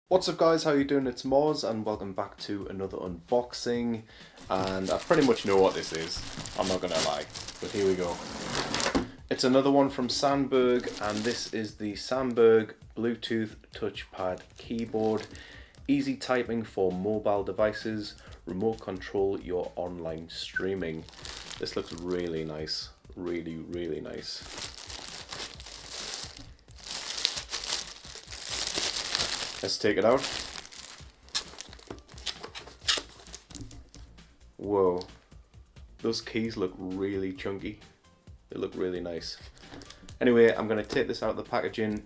What's up guys, how you doing? It's Moz and welcome back to another unboxing, and I pretty much know what this is, I'm not gonna lie, but here we go. It's another one from Sandberg, and this is the Sandberg Bluetooth Touchpad keyboard. Easy typing for mobile devices, remote control your online streaming. This looks really nice, really nice. Let's take it out. Whoa, those keys look really chunky. They look really nice. Anyway, I'm going to take this out of the packaging.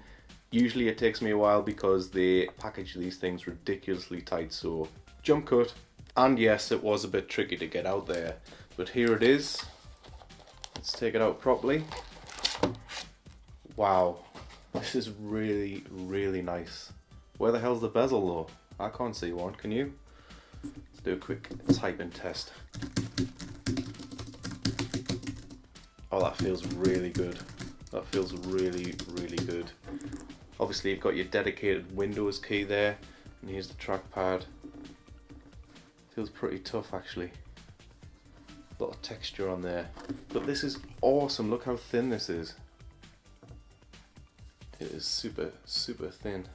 Usually it takes me a while because they package these things ridiculously tight, so jump cut. And yes, it was a bit tricky to get out there, but here it is. Let's take it out properly. Wow, this is really nice. Where the hell's the bezel though? I can't see one, can you? Let's do a quick typing test. Oh, that feels really good. That feels really good. Obviously you've got your dedicated Windows key there, and here's the trackpad. Feels pretty tough actually. A lot of texture on there. But this is awesome, look how thin this is. It is super thin.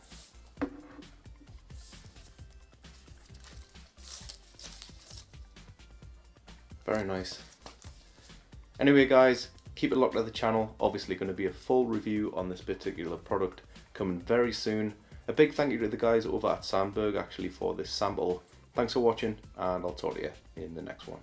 Very nice. Anyway guys, keep it locked to the channel. Obviously going to be a full review on this particular product coming very soon. A big thank you to the guys over at Sandberg actually for this sample. Thanks for watching, and I'll talk to you in the next one.